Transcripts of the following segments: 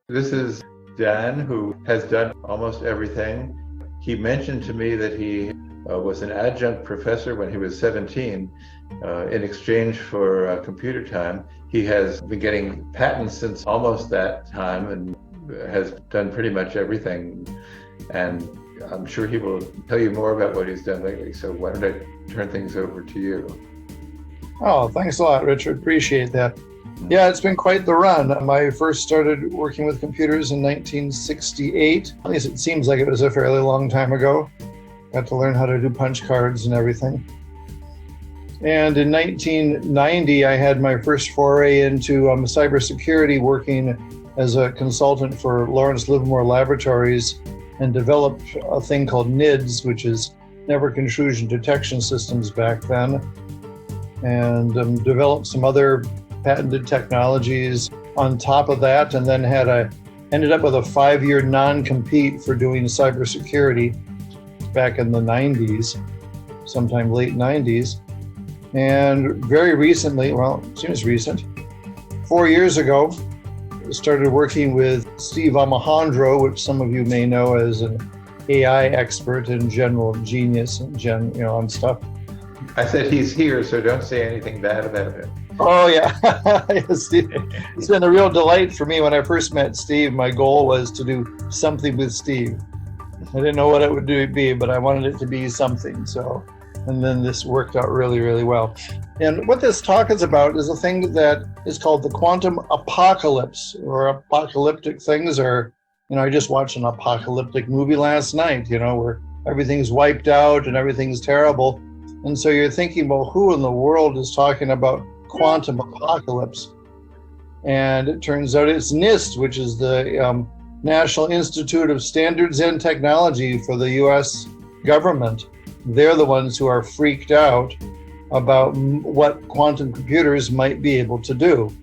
This is Dan, who has done almost everything. He mentioned to me that he was an adjunct professor when he was 17 in exchange for computer time. He has been getting patents since almost that time and has done pretty much everything. And I'm sure he will tell you more about what he's done lately. So why don't I turn things over to you? Oh, thanks a lot, Richard. Appreciate that. Yeah, it's been quite the run. I first started working with computers in 1968. At least it seems like it was a fairly long time ago. Got to learn how to do punch cards and everything. And in 1990, I had my first foray into cybersecurity, working as a consultant for Lawrence Livermore Laboratories, and developed a thing called NIDS, which is Network Intrusion Detection Systems back then, and developed some other patented technologies on top of that, and then ended up with a 5-year non-compete for doing cybersecurity back in the 90s, sometime late 90s. And very recently, well, it seems recent, 4 years ago, started working with Steve Alejandro, which some of you may know as an AI expert and general genius and on stuff. I said he's here, so don't say anything bad about him. Oh, yeah. Steve, it's been a real delight for me. When I first met Steve, my goal was to do something with Steve. I didn't know what it would be, but I wanted it to be something. So, and then this worked out really, really well. And what this talk is about is a thing that is called the quantum apocalypse, or apocalyptic things. Or, I just watched an apocalyptic movie last night, where everything's wiped out and everything's terrible. And so you're thinking, well, who in the world is talking about quantum apocalypse? And it turns out it's NIST, which is the National Institute of Standards and Technology for the US government. They're the ones who are freaked out about what quantum computers might be able to do.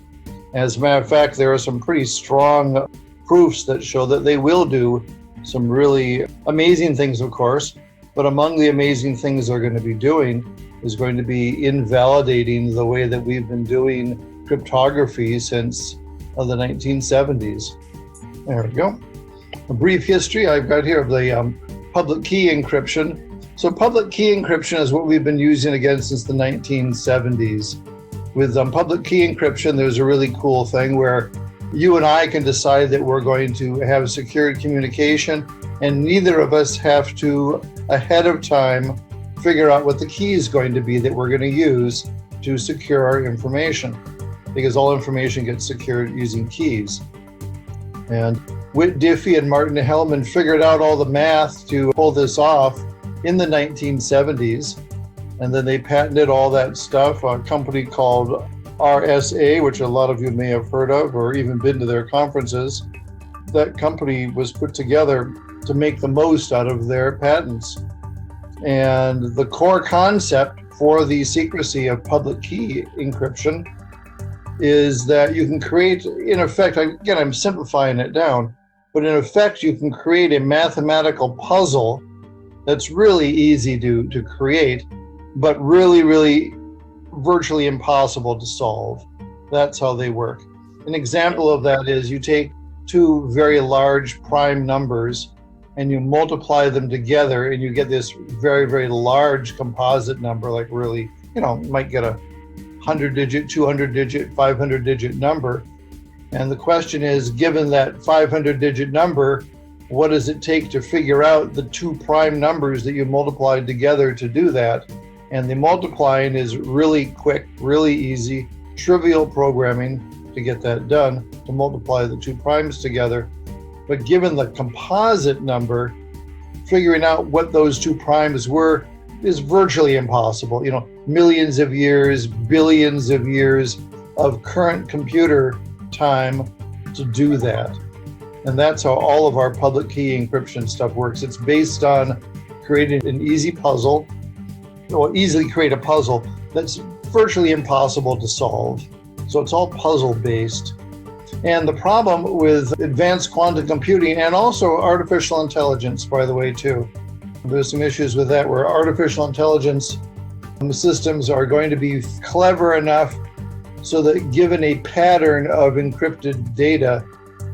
As a matter of fact, there are some pretty strong proofs that show that they will do some really amazing things, of course. But among the amazing things they're going to be doing is going to be invalidating the way that we've been doing cryptography since the 1970s. There we go. A brief history I've got here of the public key encryption. So public key encryption is what we've been using again since the 1970s. With public key encryption, there's a really cool thing where you and I can decide that we're going to have secured communication, and neither of us have to, ahead of time, figure out what the key is going to be that we're going to use to secure our information, because all information gets secured using keys. And Whit Diffie and Martin Hellman figured out all the math to pull this off in the 1970s, and then they patented all that stuff. A company called RSA, which a lot of you may have heard of or even been to their conferences. That company was put together to make the most out of their patents. And the core concept for the secrecy of public key encryption is that you can create, in effect, again, I'm simplifying it down, but in effect, you can create a mathematical puzzle that's really easy to create, but really, really virtually impossible to solve. That's how they work. An example of that is you take two very large prime numbers and you multiply them together and you get this very, very large composite number, like really, you might get a 100-digit, 200-digit, 500-digit number. And the question is, given that 500-digit number, what does it take to figure out the two prime numbers that you multiplied together to do that? And the multiplying is really quick, really easy, trivial programming to get that done, to multiply the two primes together. But given the composite number, figuring out what those two primes were is virtually impossible. Millions of years, billions of years of current computer time to do that. And that's how all of our public key encryption stuff works. It's based on creating an easy puzzle, or easily create a puzzle that's virtually impossible to solve. So it's all puzzle based. And the problem with advanced quantum computing, and also artificial intelligence, by the way, too. There's some issues with that where artificial intelligence systems are going to be clever enough so that given a pattern of encrypted data,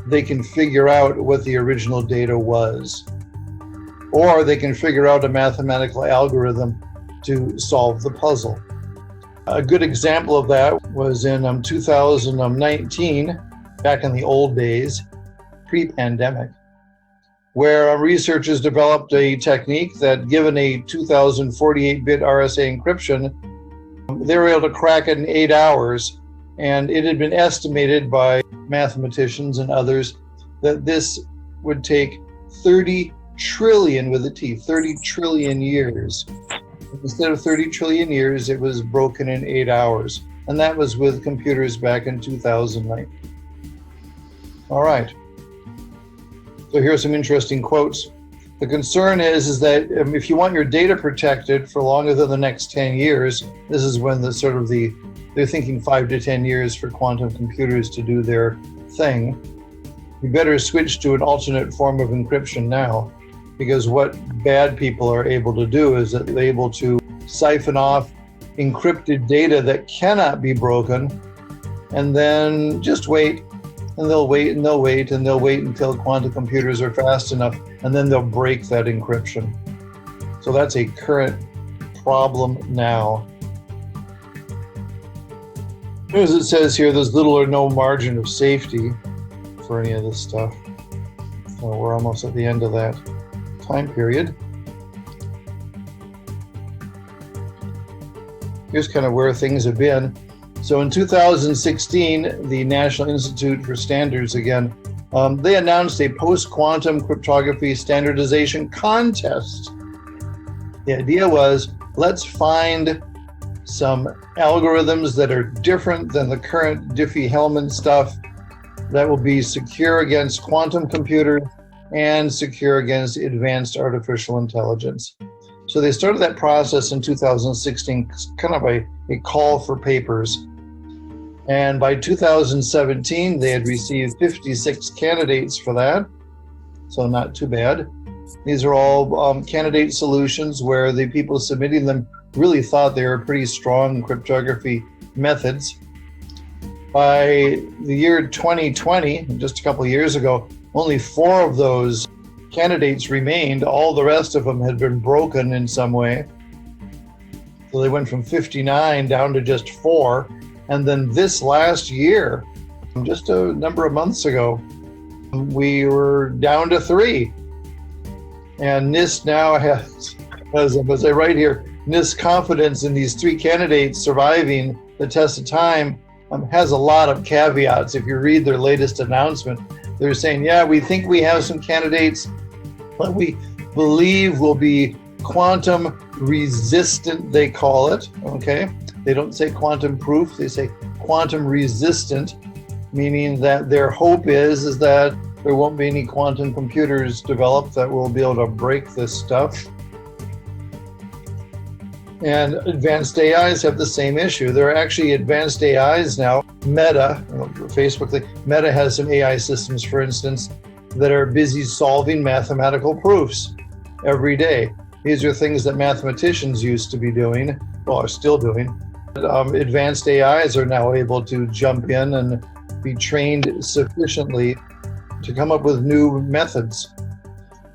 they can figure out what the original data was, or they can figure out a mathematical algorithm to solve the puzzle. A good example of that was in 2019, back in the old days, pre-pandemic, where researchers developed a technique that, given a 2048-bit RSA encryption, they were able to crack it in 8 hours. And it had been estimated by mathematicians and others that this would take 30 trillion, with a T, 30 trillion years. Instead of 30 trillion years, it was broken in 8 hours. And that was with computers back in 2009. All right. So here are some interesting quotes. The concern is that if you want your data protected for longer than the next 10 years, this is when they're thinking 5 to 10 years for quantum computers to do their thing. You better switch to an alternate form of encryption now, because what bad people are able to do is that they're able to siphon off encrypted data that cannot be broken, and then just wait, and they'll wait, and they'll wait, and they'll wait until quantum computers are fast enough, and then they'll break that encryption. So that's a current problem now. As it says here, there's little or no margin of safety for any of this stuff. So we're almost at the end of that time period. Here's kind of where things have been. So in 2016, the National Institute for Standards, again, they announced a post-quantum cryptography standardization contest. The idea was, let's find some algorithms that are different than the current Diffie-Hellman stuff, that will be secure against quantum computers and secure against advanced artificial intelligence. So they started that process in 2016, kind of a call for papers. And by 2017, they had received 56 candidates for that, so not too bad. These are all candidate solutions where the people submitting them really thought they were pretty strong cryptography methods. By the year 2020, just a couple of years ago, only 4 of those candidates remained. All the rest of them had been broken in some way. So they went from 59 down to just 4. And then this last year, just a number of months ago, we were down to 3. And NIST now has, as I write here, NIST confidence in these 3 candidates surviving the test of time has a lot of caveats. If you read their latest announcement, they're saying, yeah, we think we have some candidates, but we believe will be quantum resistant, they call it, okay? They don't say quantum proof, they say quantum resistant, meaning that their hope is that there won't be any quantum computers developed that will be able to break this stuff. And advanced AIs have the same issue. There are actually advanced AIs now. Meta, Facebook, Meta has some AI systems, for instance, that are busy solving mathematical proofs every day. These are things that mathematicians used to be doing, or are still doing. Advanced AIs are now able to jump in and be trained sufficiently to come up with new methods.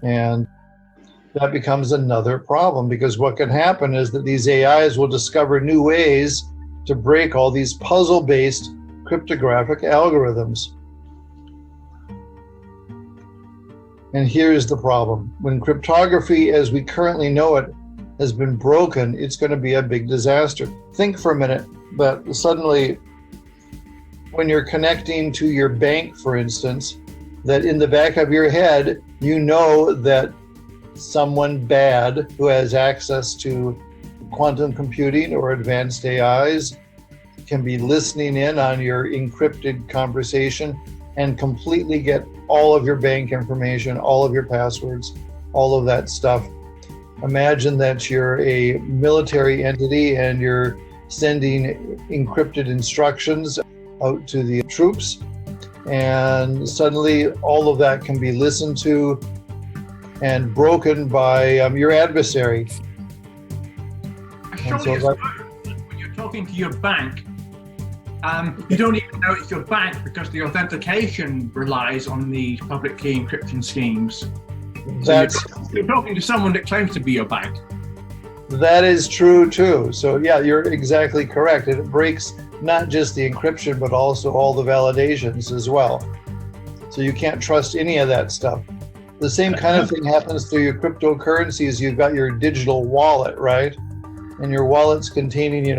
And that becomes another problem, because what can happen is that these AIs will discover new ways to break all these puzzle-based cryptographic algorithms. And here's the problem. When cryptography as we currently know it has been broken, it's going to be a big disaster. Think for a minute that suddenly when you're connecting to your bank, for instance, that in the back of your head, you know that someone bad who has access to quantum computing or advanced AIs can be listening in on your encrypted conversation and completely get all of your bank information, all of your passwords, all of that stuff. Imagine that you're a military entity and you're sending encrypted instructions out to the troops, and suddenly all of that can be listened to and broken by your adversary. Surely, when you're talking to your bank, You don't even know it's your bank because the authentication relies on these public key encryption schemes. So you're talking to someone that claims to be your bank. That is true too. So yeah, you're exactly correct. And it breaks not just the encryption, but also all the validations as well. So you can't trust any of that stuff. The same kind of thing happens through your cryptocurrencies. You've got your digital wallet, right? And your wallet's containing,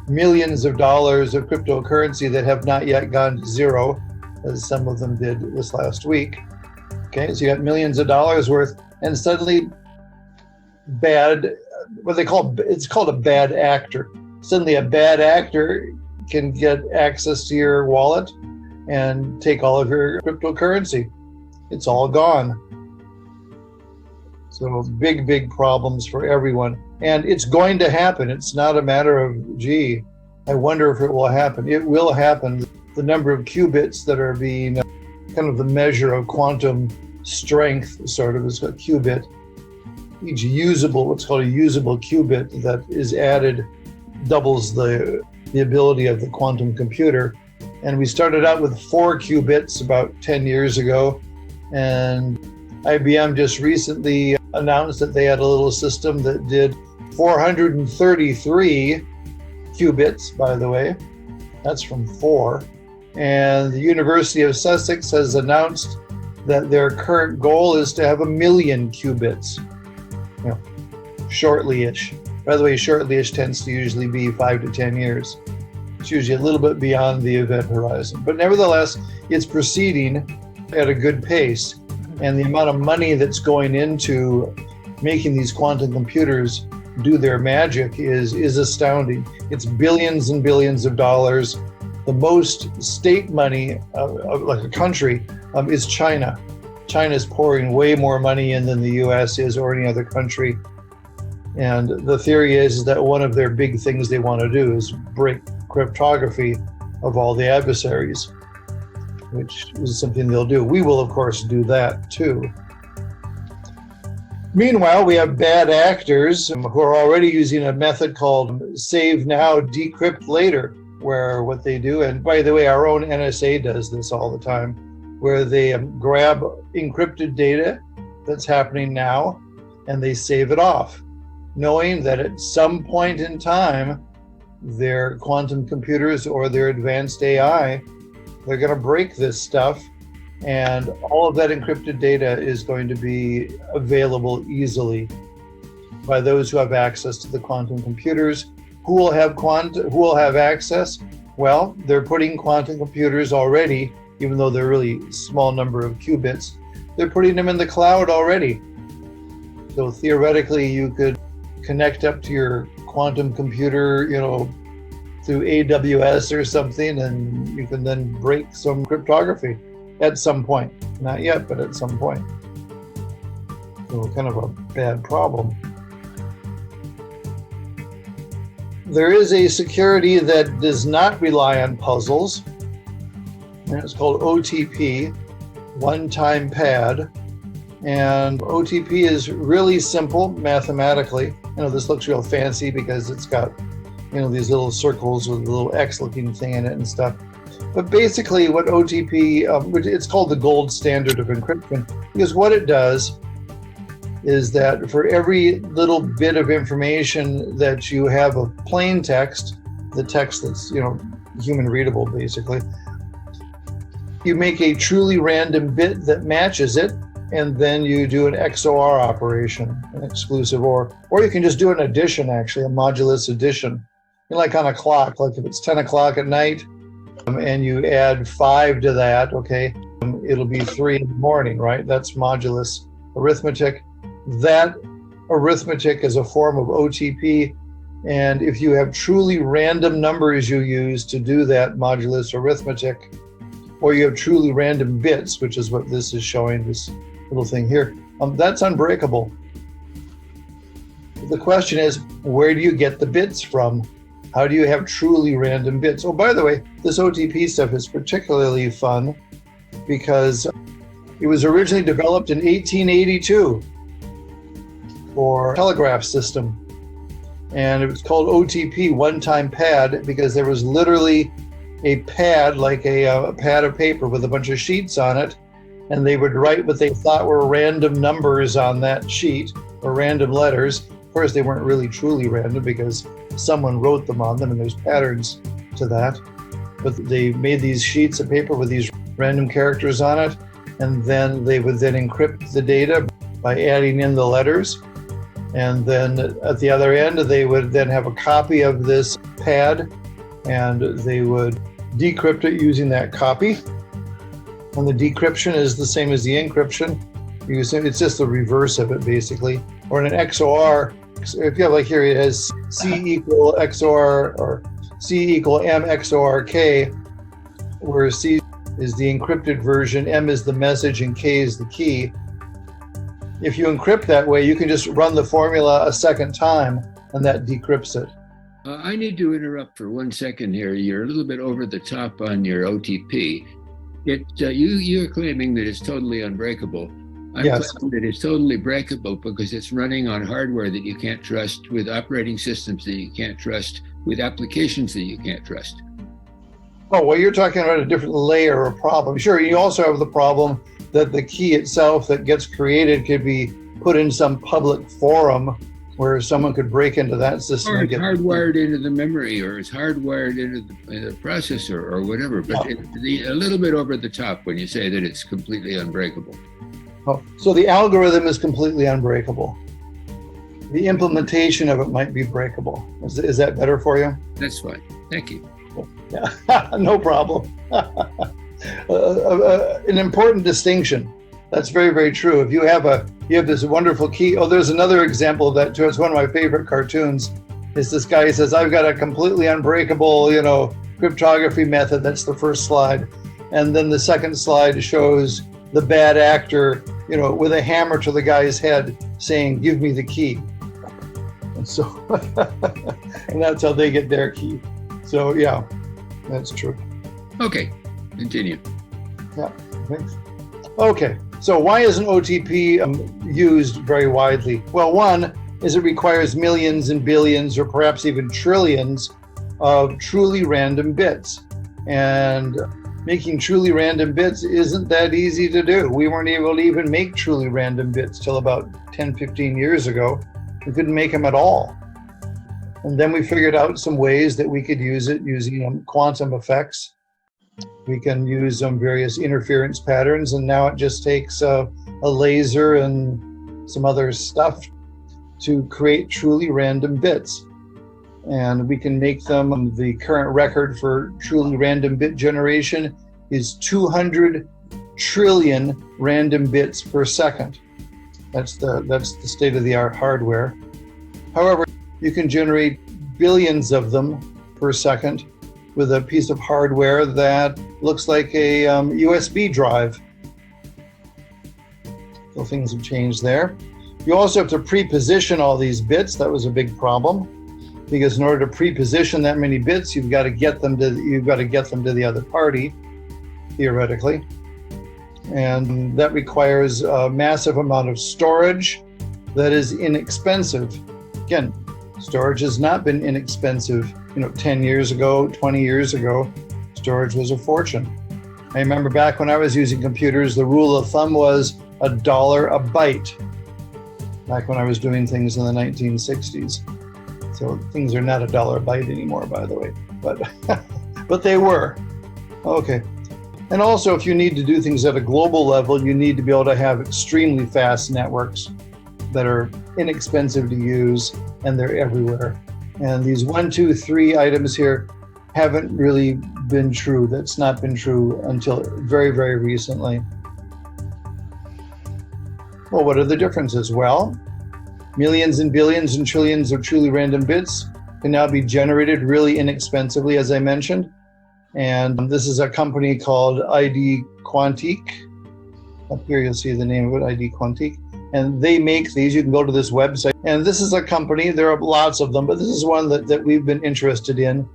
millions of dollars of cryptocurrency that have not yet gone to zero, as some of them did this last week. Okay, so you got millions of dollars worth, and suddenly it's called a bad actor. Suddenly a bad actor can get access to your wallet and take all of your cryptocurrency. It's all gone. So big problems for everyone. And it's going to happen. It's not a matter of, gee, I wonder if it will happen. It will happen. The number of qubits that are being kind of the measure of quantum strength, sort of, is a qubit. Each what's called a usable qubit that is added doubles the ability of the quantum computer. And we started out with 4 qubits about 10 years ago. And IBM just recently announced that they had a little system that did 433 qubits, by the way. That's from 4. And the University of Sussex has announced that their current goal is to have 1 million qubits, shortly-ish. By the way, shortly-ish tends to usually be 5 to 10 years. It's usually a little bit beyond the event horizon. But nevertheless, it's proceeding at a good pace. And the amount of money that's going into making these quantum computers do their magic is astounding. It's billions and billions of dollars. The most state money, like a country, is China. China's pouring way more money in than the US is, or any other country. And the theory is that one of their big things they want to do is break cryptography of all the adversaries, which is something they'll do. We will, of course, do that too. Meanwhile, we have bad actors who are already using a method called save now, decrypt later, where what they do, and by the way, our own NSA does this all the time, where they grab encrypted data that's happening now and they save it off, knowing that at some point in time, their quantum computers or their advanced AI, they're going to break this stuff, and all of that encrypted data is going to be available easily by those who have access to the quantum computers. Who will have access? Well, they're putting quantum computers already, even though they're really small number of qubits, they're putting them in the cloud already. So theoretically, you could connect up to your quantum computer, through AWS or something, and you can then break some cryptography at some point. Not yet, but at some point. So kind of a bad problem. There is a security that does not rely on puzzles, and it's called OTP, one-time pad. And OTP is really simple mathematically. This looks real fancy because it's got these little circles with a little X looking thing in it and stuff. But basically what OTP, it's called the gold standard of encryption, because what it does is that for every little bit of information that you have of plain text, the text that's, human readable basically, you make a truly random bit that matches it, and then you do an XOR operation, an exclusive OR. Or you can just do an addition, actually, a modulus addition. Like on a clock, like if it's 10 o'clock at night and you add 5 to that, okay, it'll be 3 in the morning, right? That's modulus arithmetic. That arithmetic is a form of OTP. And if you have truly random numbers you use to do that modulus arithmetic, or you have truly random bits, which is what this is showing, this little thing here, that's unbreakable. The question is, where do you get the bits from? How do you have truly random bits? Oh, by the way, this OTP stuff is particularly fun because it was originally developed in 1882 for a telegraph system. And it was called OTP, one-time pad, because there was literally a pad, like a pad of paper with a bunch of sheets on it, and they would write what they thought were random numbers on that sheet, or random letters. Of course, they weren't really truly random because someone wrote them on them, and there's patterns to that. But they made these sheets of paper with these random characters on it, and then they would then encrypt the data by adding in the letters. And then at the other end, they would then have a copy of this pad, and they would decrypt it using that copy. And the decryption is the same as the encryption. It's just the reverse of it, basically. Or in an XOR, if you have, like here, it has C equal XOR, or C equal M XOR K, where C is the encrypted version, M is the message, and K is the key. If you encrypt that way, you can just run the formula a second time, and that decrypts it. I need to interrupt for 1 second here. You're a little bit over the top on your OTP. You're claiming that it's totally unbreakable. I'm claiming that it's totally breakable because it's running on hardware that you can't trust, with operating systems that you can't trust, with applications that you can't trust. Oh, well, you're talking about a different layer of problem. Sure, you also have the problem that the key itself that gets created could be put in some public forum where someone could break into that system. Or it's hardwired into the memory, or it's hardwired into the processor, or whatever. But a little bit over the top when you say that it's completely unbreakable. Oh, so the algorithm is completely unbreakable. The implementation of it might be breakable. Is that better for you? That's fine. Thank you. Yeah, no problem. An important distinction. That's very, very true. If you have this wonderful key. Oh, there's another example of that too. It's one of my favorite cartoons. Is this guy says, "I've got a completely unbreakable, cryptography method." That's the first slide, and then the second slide shows the bad actor, with a hammer to the guy's head, saying, "Give me the key." And so, and that's how they get their key. So yeah, that's true. Okay, continue. Yeah, thanks. Okay, so why isn't OTP used very widely? Well, one is it requires millions and billions, or perhaps even trillions of truly random bits. And making truly random bits isn't that easy to do. We weren't able to even make truly random bits till about 10, 15 years ago. We couldn't make them at all. And then we figured out some ways that we could use it using quantum effects. We can use various interference patterns, and now it just takes a laser and some other stuff to create truly random bits. And we can make them, the current record for truly random bit generation is 200 trillion random bits per second. That's the state-of-the-art hardware. However, you can generate billions of them per second with a piece of hardware that looks like a USB drive. So things have changed there. You also have to pre-position all these bits. That was a big problem, because in order to pre-position that many bits, you've got to get them to the other party, theoretically. And that requires a massive amount of storage that is inexpensive. Again, storage has not been inexpensive. 10 years ago, 20 years ago, storage was a fortune. I remember back when I was using computers, the rule of thumb was $1 a byte, back when I was doing things in the 1960s. So things are not $1 a byte anymore, by the way, but they were. Okay. And also, if you need to do things at a global level, you need to be able to have extremely fast networks that are inexpensive to use, and they're everywhere. And these 1, 2, 3 items here haven't really been true. That's not been true until very, very recently. Well, what are the differences? Well, millions and billions and trillions of truly random bits can now be generated really inexpensively, as I mentioned. And this is a company called ID Quantique. Up here you'll see the name of it, ID Quantique. And they make these. You can go to this website. And this is a company, there are lots of them, but this is one that we've been interested in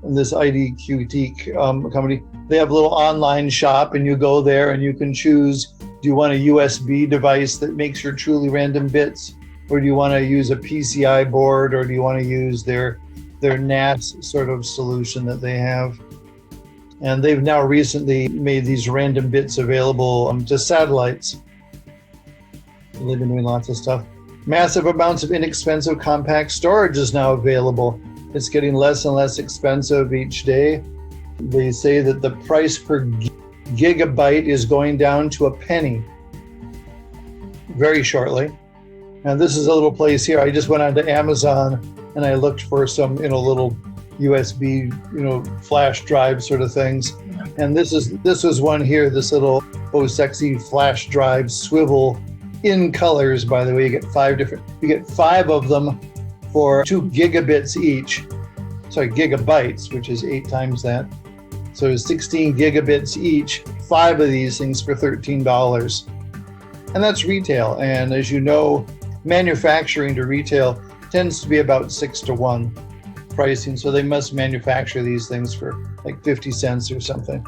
this ID Quantique company. They have a little online shop, and you go there and you can choose, do you want a USB device that makes your truly random bits? Or do you want to use a PCI board, or do you want to use their NAS sort of solution that they have? And they've now recently made these random bits available to satellites. They've been doing lots of stuff. Massive amounts of inexpensive compact storage is now available. It's getting less and less expensive each day. They say that the price per gigabyte is going down to a penny very shortly. And this is a little place here. I just went onto Amazon and I looked for some, little USB, flash drive sort of things. And this was one here, this little sexy flash drive swivel in colors, by the way. You get 5 of them for 2 gigabits each. Sorry, gigabytes, which is 8 times that. So 16 gigabits each, 5 of these things for $13. And that's retail. And as you know, manufacturing to retail tends to be about 6 to 1 pricing. So they must manufacture these things for like 50 cents or something.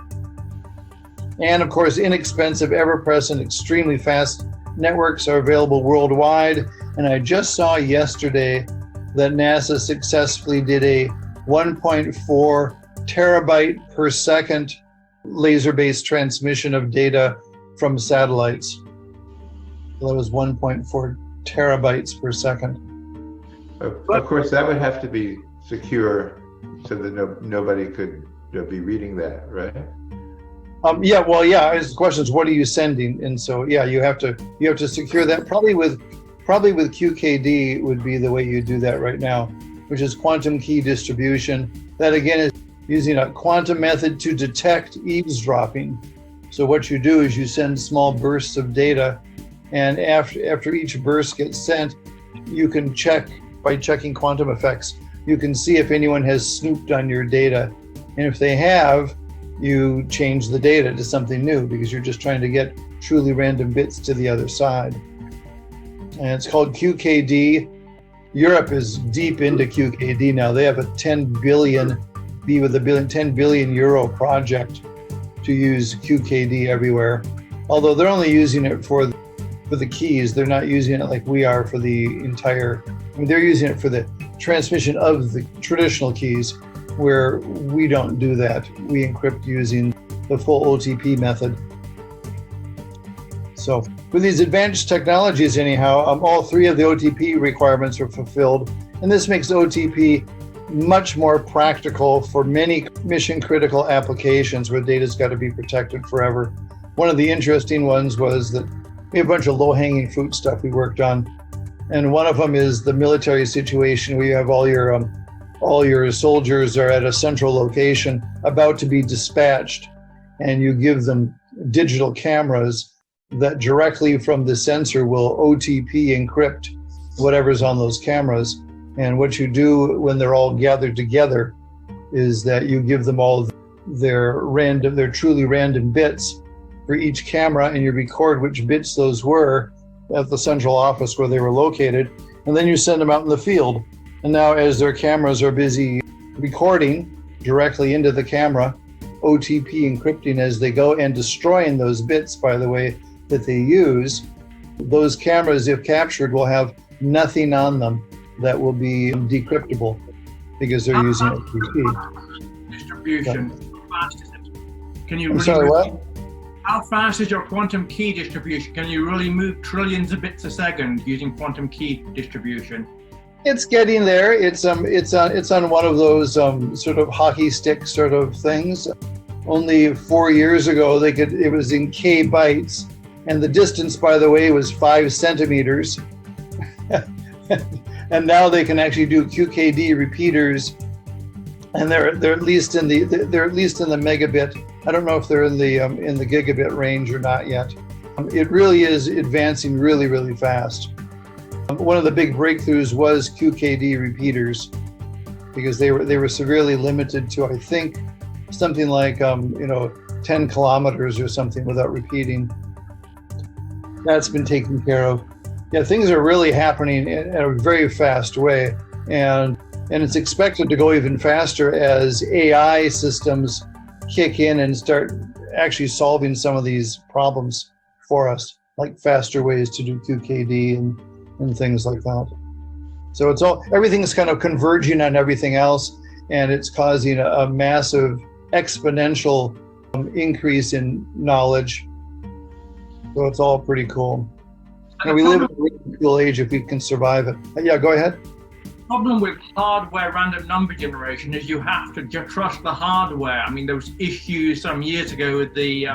And of course, inexpensive, ever-present, extremely fast networks are available worldwide. And I just saw yesterday that NASA successfully did a 1.4 terabyte per second laser-based transmission of data from satellites. So that was 1.4 terabytes per second. Of course, that would have to be secure so that nobody could be reading that, right? Yeah. The question is, what are you sending? And so, yeah, you have to secure that. Probably with QKD would be the way you do that right now, which is quantum key distribution. That again is using a quantum method to detect eavesdropping. So what you do is you send small bursts of data, and after each burst gets sent, you can check by checking quantum effects. You can see if anyone has snooped on your data, and if they have, you change the data to something new because you're just trying to get truly random bits to the other side. And it's called QKD. Europe is deep into QKD now. They have a 10 billion euro project to use QKD everywhere. Although they're only using it for the keys. They're not using it like we are for the entire, they're using it for the transmission of the traditional keys, where we don't do that. We encrypt using the full OTP method. So with these advanced technologies anyhow, all 3 of the OTP requirements are fulfilled. And this makes OTP much more practical for many mission critical applications where data's got to be protected forever. One of the interesting ones was that we have a bunch of low hanging fruit stuff we worked on. And one of them is the military situation where you have all your soldiers are at a central location about to be dispatched, and you give them digital cameras that directly from the sensor will OTP encrypt whatever's on those cameras. And what you do when they're all gathered together is that you give them all their truly random bits for each camera, and you record which bits those were at the central office where they were located, and then you send them out in the field. And now as their cameras are busy recording directly into the camera, OTP encrypting as they go and destroying those bits, by the way, that they use, those cameras, if captured, will have nothing on them that will be decryptable because they're using OTP. Distribution, how fast is it? Can you I'm really sorry, what? How fast is your quantum key distribution? Can you really move trillions of bits a second using quantum key distribution? It's getting there. It's on one of those sort of hockey stick sort of things. Only 4 years ago, it was in K bytes, and the distance, by the way, was 5 centimeters. And now they can actually do QKD repeaters, and they're at least in the megabit. I don't know if they're in the gigabit range or not yet. It really is advancing really, really fast. One of the big breakthroughs was QKD repeaters, because they were severely limited to, I think, something like 10 kilometers or something without repeating. That's been taken care of. Yeah, things are really happening in a very fast way, and it's expected to go even faster as AI systems kick in and start actually solving some of these problems for us, like faster ways to do QKD and things like that. So everything's kind of converging on everything else, and it's causing a massive exponential increase in knowledge. So it's all pretty cool. And we live in a really cool age if we can survive it. Yeah, go ahead. The problem with hardware random number generation is you have to trust the hardware. I mean, there was issues some years ago with the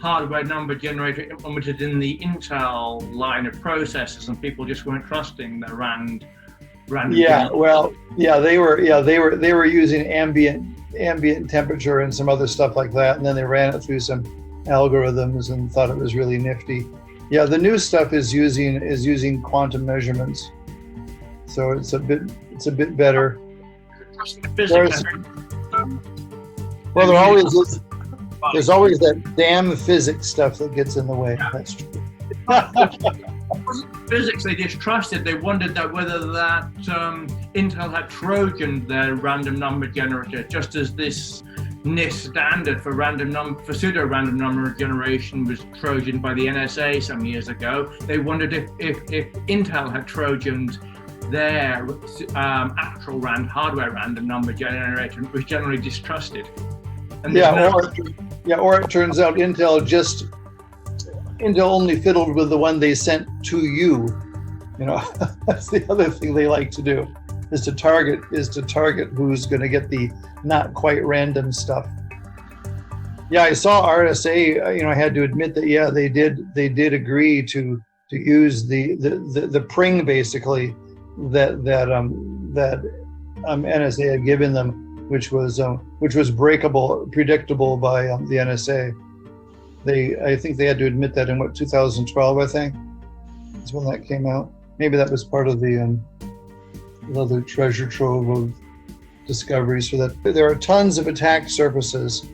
hardware number generator implemented in the Intel line of processors, and people just weren't trusting the random. Yeah, well, they were using ambient temperature and some other stuff like that, and then they ran it through some algorithms and thought it was really nifty. Yeah, the new stuff is using quantum measurements, so it's a bit better. Well, there's always that damn physics stuff that gets in the way. Yeah. That's true. It wasn't physics they distrusted. They wondered that whether that Intel had Trojaned their random number generator, just as this NIST standard for pseudo-random number generation was Trojaned by the NSA some years ago. They wondered if Intel had Trojaned their actual hardware random number generator, was generally distrusted. And or it turns out Intel only fiddled with the one they sent to you. You know, that's the other thing they like to do, is to target who's going to get the not quite random stuff. Yeah, I saw RSA. You know, I had to admit that they did agree to use the pring basically that NSA had given them, which was breakable, predictable by the NSA. I think they had to admit that in 2012, I think, is when that came out. Maybe that was part of the treasure trove of discoveries for that. There are tons of attack surfaces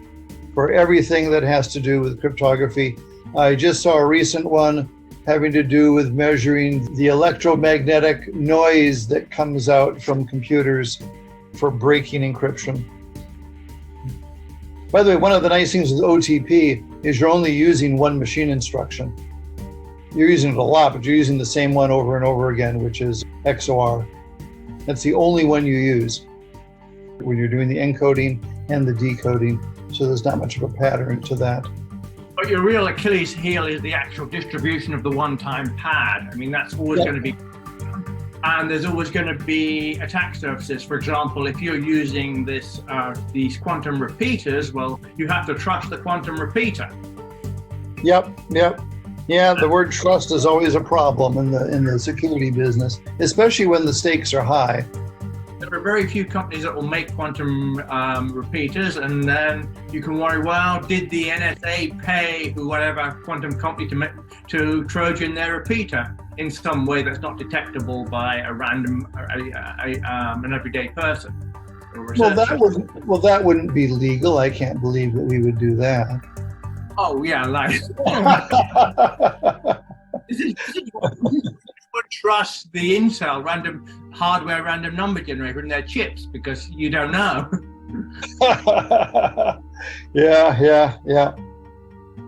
for everything that has to do with cryptography. I just saw a recent one having to do with measuring the electromagnetic noise that comes out from computers for breaking encryption. By the way, one of the nice things with OTP is you're only using one machine instruction. You're using it a lot, but you're using the same one over and over again, which is XOR. That's the only one you use when you're doing the encoding and the decoding. So there's not much of a pattern to that. But your real Achilles heel is the actual distribution of the one-time pad. I mean, that's always going to be, and there's always going to be attack surfaces. For example, if you're using these quantum repeaters, well, you have to trust the quantum repeater. Yep. Yeah, the word trust is always a problem in the security business, especially when the stakes are high. There are very few companies that will make quantum repeaters, and then you can worry, well, did the NSA pay whatever quantum company to Trojan their repeater in some way that's not detectable by a random, an everyday person? Well, that wouldn't be legal. I can't believe that we would do that. Oh yeah, like this is would trust the Intel hardware random number generator in their chips, because you don't know. Yeah.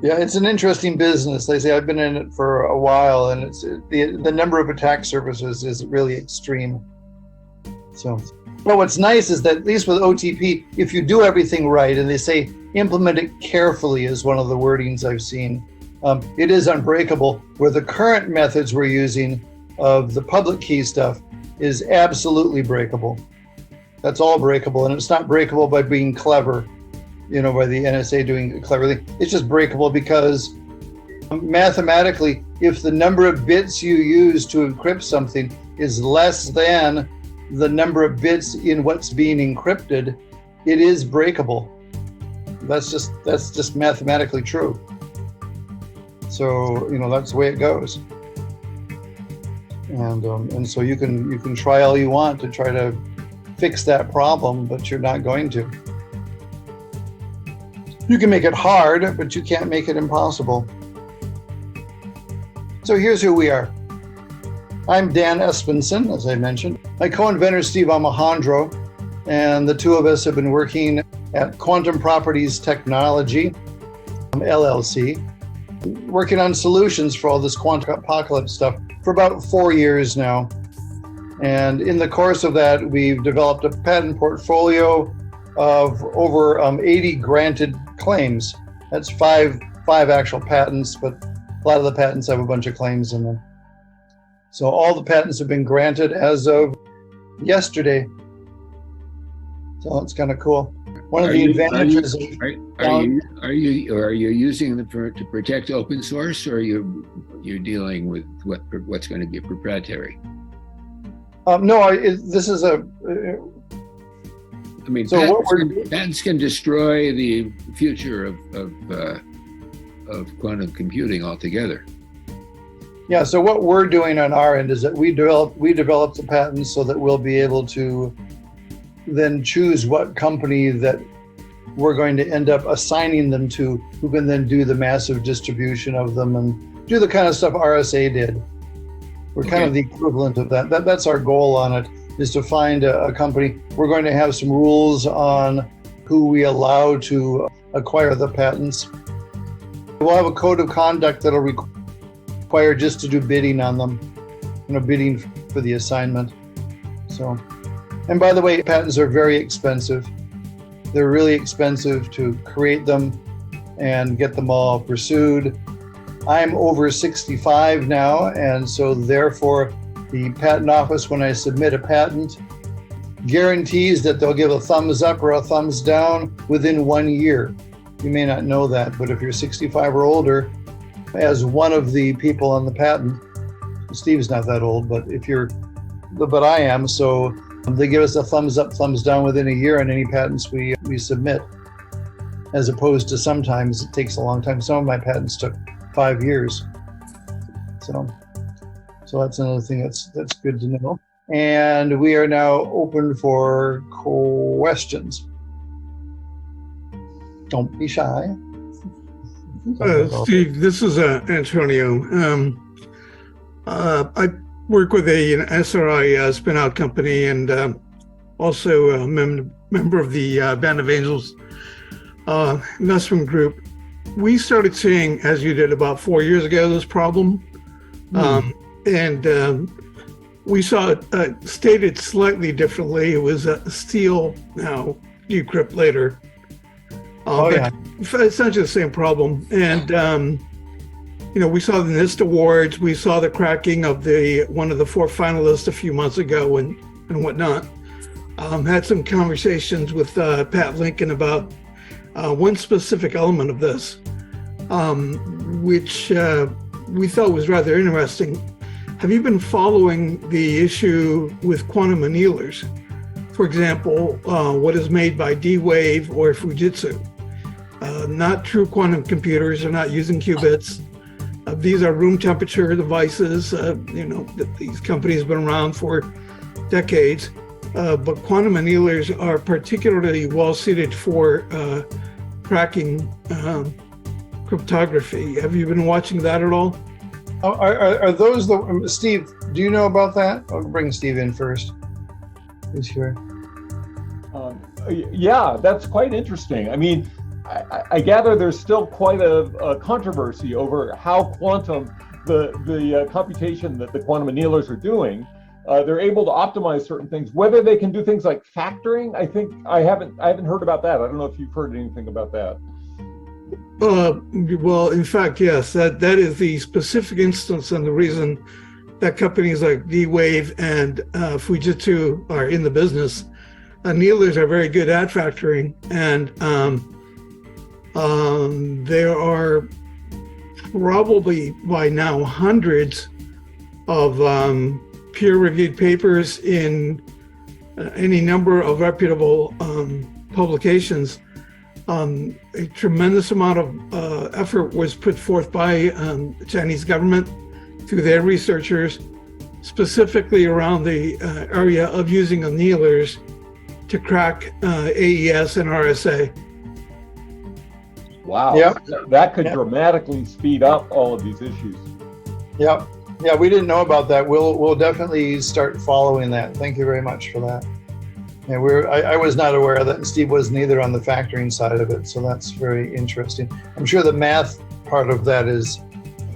It's an interesting business. They say I've been in it for a while, and it's the number of attack surfaces is really extreme. So, but what's nice is that at least with OTP, if you do everything right, and they say implement it carefully is one of the wordings I've seen, it is unbreakable, where the current methods we're using of the public key stuff is absolutely breakable. That's all breakable, and it's not breakable by being clever, by the NSA doing a clever thing. It's just breakable because mathematically, if the number of bits you use to encrypt something is less than the number of bits in what's being encrypted, it is breakable. That's just mathematically true. So that's the way it goes. And so you can try all you want to try to fix that problem, but you're not going to. You can make it hard, but you can't make it impossible. So here's who we are. I'm Dan Esbensen, as I mentioned. My co-inventor is Steve Alejandro, and the two of us have been working at Quantum Properties Technology, LLC, working on solutions for all this quantum apocalypse stuff for about 4 years now. And in the course of that, we've developed a patent portfolio of over 80 granted claims. That's five actual patents, but a lot of the patents have a bunch of claims in them. So all the patents have been granted as of yesterday. So it's kind of cool. One of the advantages. Are you using them to protect open source, or you're dealing with what's going to be proprietary? No, this is a. I mean, so patents can destroy the future of quantum computing altogether. Yeah. So what we're doing on our end is that we develop the patents so that we'll be able to then choose what company that we're going to end up assigning them to, who can then do the massive distribution of them and do the kind of stuff RSA did. We're kind of the equivalent of that. That's our goal on it, is to find a company. We're going to have some rules on who we allow to acquire the patents. We'll have a code of conduct that'll require just to do bidding on them, bidding for the assignment. So, and by the way, patents are very expensive. They're really expensive to create them and get them all pursued. I'm over 65 now, and so therefore the patent office, when I submit a patent, guarantees that they'll give a thumbs up or a thumbs down within 1 year. You may not know that, but if you're 65 or older, as one of the people on the patent, Steve's not that old, but I am, so they give us a thumbs up, thumbs down within a year on any patents we submit, as opposed to sometimes it takes a long time. Some of my patents took 5 years. So that's another thing that's good to know. And we are now open for questions. Don't be shy. Steve, this is Antonio. I work with an SRI spin-out company, and also a member of the Band of Angels investment group. We started seeing, as you did about 4 years ago, this problem. And we saw it stated slightly differently. It was steal now, decrypt later. Essentially the same problem. And we saw the NIST awards. We saw the cracking of one of the 4 finalists a few months ago and whatnot. Had some conversations with Pat Lincoln about one specific element of this, which we thought was rather interesting. Have you been following the issue with quantum annealers? For example, what is made by D-Wave or Fujitsu? Not true quantum computers, are not using qubits. These are room temperature devices. These companies have been around for decades, but quantum annealers are particularly well suited for cracking cryptography. Have you been watching that at all? Are those Steve, do you know about that? I'll bring Steve in first. He's here. Yeah, that's quite interesting. I mean, I gather there's still quite a controversy over how the computation that the quantum annealers are doing, they're able to optimize certain things. Whether they can do things like factoring, I think I haven't heard about that. I don't know if you've heard anything about that. Well, in fact, yes, that is the specific instance, and the reason that companies like D-Wave and Fujitsu are in the business. Annealers are very good at factoring, and there are probably by now hundreds of peer-reviewed papers in any number of reputable publications. A tremendous amount of effort was put forth by the Chinese government through their researchers, specifically around the area of using annealers to crack AES and RSA. Wow, that could dramatically speed up all of these issues. Yeah, we didn't know about that. We'll definitely start following that. Thank you very much for that. Yeah, I was not aware of that, and Steve wasn't either on the factoring side of it, so that's very interesting. I'm sure the math part of that is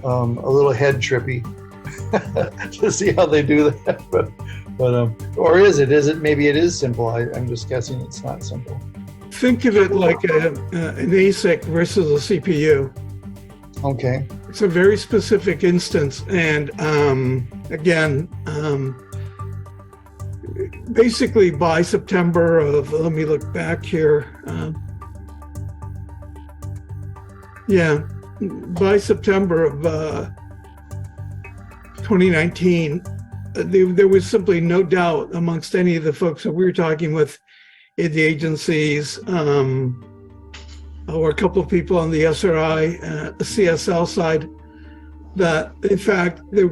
a little head trippy to see how they do that, but or is it? Maybe it is simple. I'm just guessing it's not simple. think of it like an ASIC versus a CPU. Okay. It's a very specific instance, and again, basically by September of, let me look back here. By September of 2019, there was simply no doubt amongst any of the folks that we were talking with in the agencies, or a couple of people on the SRI, the CSL side, that in fact there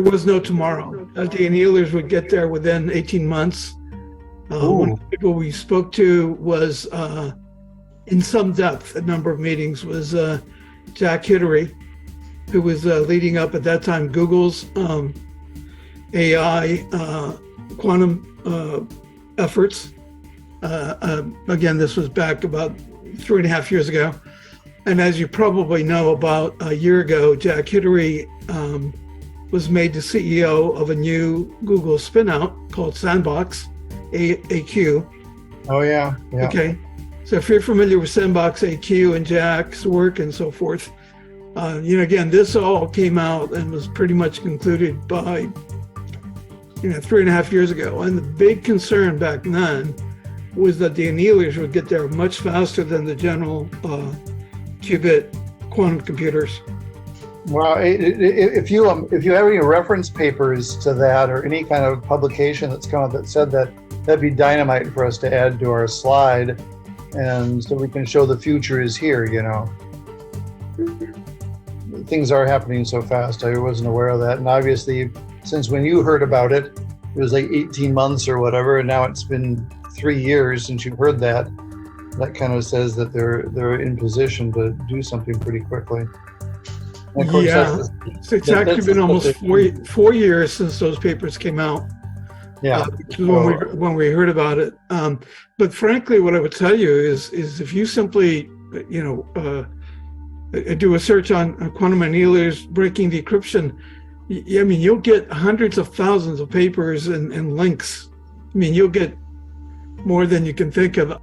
was no tomorrow. The annealers would get there within 18 months. One of the people we spoke to was in some depth, a number of meetings, was Jack Hittery, who was leading up at that time Google's AI quantum efforts. Again, this was back about 3.5 years ago. And as you probably know, about a year ago, Jack Hittery was made the CEO of a new Google spinout called Sandbox, AQ. Oh, yeah. Okay. So if you're familiar with Sandbox AQ and Jack's work and so forth, again, this all came out and was pretty much concluded by, 3.5 years ago. And the big concern back then was that the annealers would get there much faster than the general qubit quantum computers. Well, if you have any reference papers to that or any kind of publication that's come out that said that, that'd be dynamite for us to add to our slide, and so we can show the future is here. Things are happening so fast. I wasn't aware of that, and obviously, since when you heard about it, it was like 18 months or whatever, and now it's been 3 years since you've heard that. That kind of says that they're in position to do something pretty quickly. And of course, it's actually been almost 4 years since those papers came out. Yeah, when we heard about it. But frankly, what I would tell you is if you simply, do a search on quantum annealers breaking decryption, you'll get hundreds of thousands of papers and links. You'll get more than you can think of.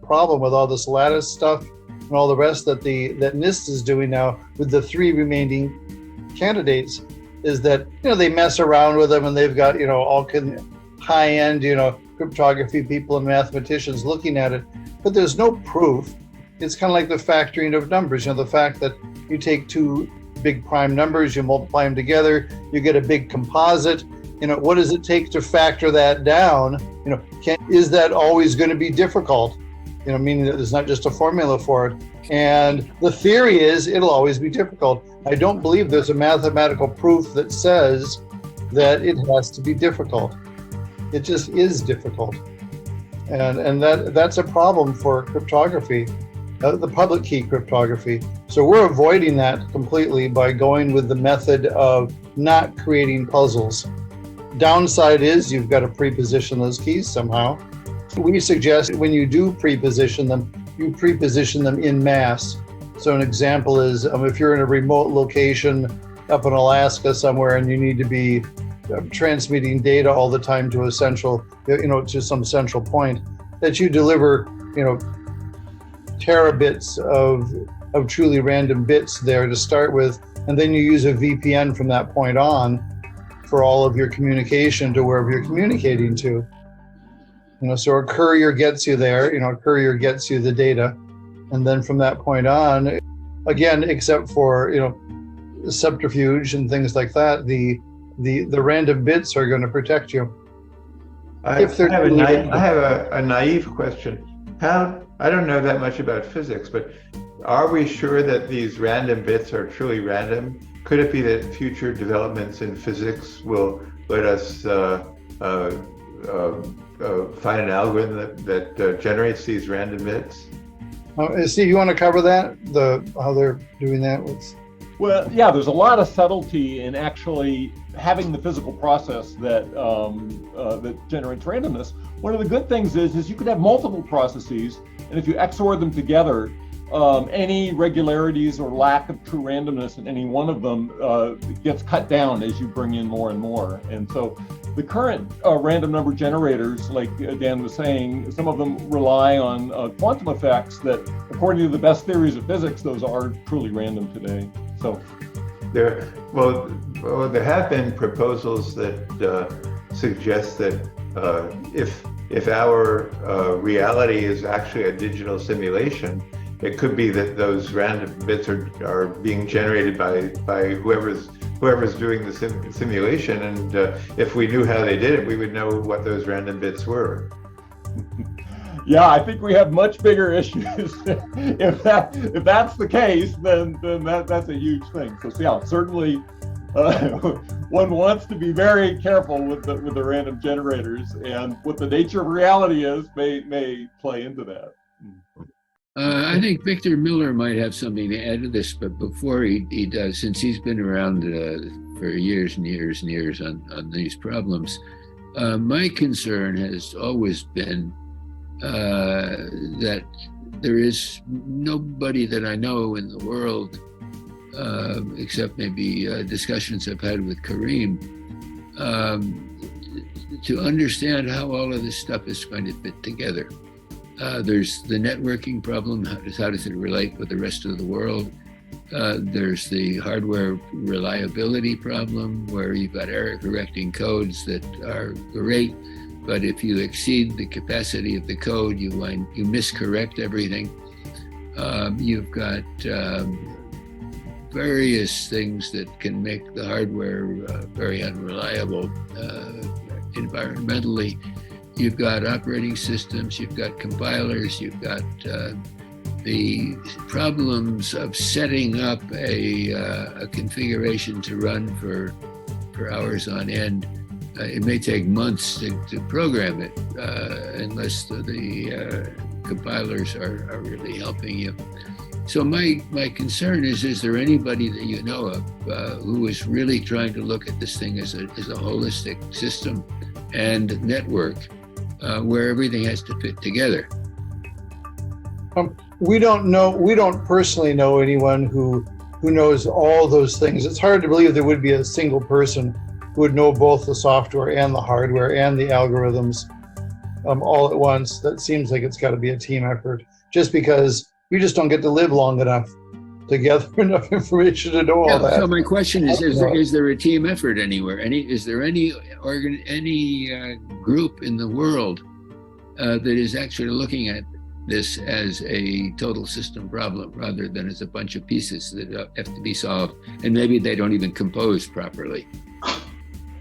Problem with all this lattice stuff and all the rest that NIST is doing now with the 3 remaining candidates is that they mess around with them, and they've got all high-end cryptography people and mathematicians looking at it, but there's no proof. It's kind of like the factoring of numbers. The fact that you take 2 big prime numbers, you multiply them together, you get a big composite. What does it take to factor that down? Is that always going to be difficult? Meaning that there's not just a formula for it. And the theory is it'll always be difficult. I don't believe there's a mathematical proof that says that it has to be difficult. It just is difficult. And that's a problem for cryptography, the public key cryptography. So we're avoiding that completely by going with the method of not creating puzzles. Downside is you've got to pre-position those keys somehow. We suggest when you do pre-position them, you pre-position them in mass. So an example is if you're in a remote location up in Alaska somewhere and you need to be transmitting data all the time to a central, to some central point, that you deliver, terabits of truly random bits there to start with, and then you use a VPN from that point on for all of your communication to wherever you're communicating to. So a courier gets you there, a courier gets you the data. And then from that point on, again, except for, subterfuge and things like that, the random bits are going to protect you. I have a naive question. I don't know that much about physics, but are we sure that these random bits are truly random? Could it be that future developments in physics will let us find an algorithm that generates these random bits? Steve, you want to cover that? How they're doing that with? Well, yeah, there's a lot of subtlety in actually having the physical process that that generates randomness. One of the good things is you could have multiple processes, and if you XOR them together, any regularities or lack of true randomness in any one of them gets cut down as you bring in more and more. And so the current random number generators, like Dan was saying, some of them rely on quantum effects that, according to the best theories of physics, those are truly random today. So there have been proposals that suggest that if our reality is actually a digital simulation, it could be that those random bits are being generated by whoever's doing the simulation, and if we knew how they did it, we would know what those random bits were. Yeah, I think we have much bigger issues. if that's the case, then that's a huge thing. So yeah, certainly one wants to be very careful with the random generators, and what the nature of reality is may play into that. I think Victor Miller might have something to add to this, but before he does, since he's been around for years and years and years on these problems, my concern has always been that there is nobody that I know in the world, except maybe discussions I've had with Kareem, to understand how all of this stuff is going to fit together. There's the networking problem. How does it relate with the rest of the world? There's the hardware reliability problem, where you've got error correcting codes that are great, but if you exceed the capacity of the code, you miscorrect everything. You've got various things that can make the hardware very unreliable environmentally. You've got operating systems, you've got compilers, you've got the problems of setting up a configuration to run for hours on end. It may take months to program it unless the compilers are really helping you. So my concern is there anybody that you know of who is really trying to look at this thing as a holistic system and network where everything has to fit together? We don't personally know anyone who knows all those things. It's hard to believe there would be a single person who would know both the software and the hardware and the algorithms all at once. That seems like it's got to be a team effort, just because we just don't get to live long enough to gather enough information to know all that. So my question is there a team effort anywhere? Is there any group in the world that is actually looking at this as a total system problem rather than as a bunch of pieces that have to be solved, and maybe they don't even compose properly?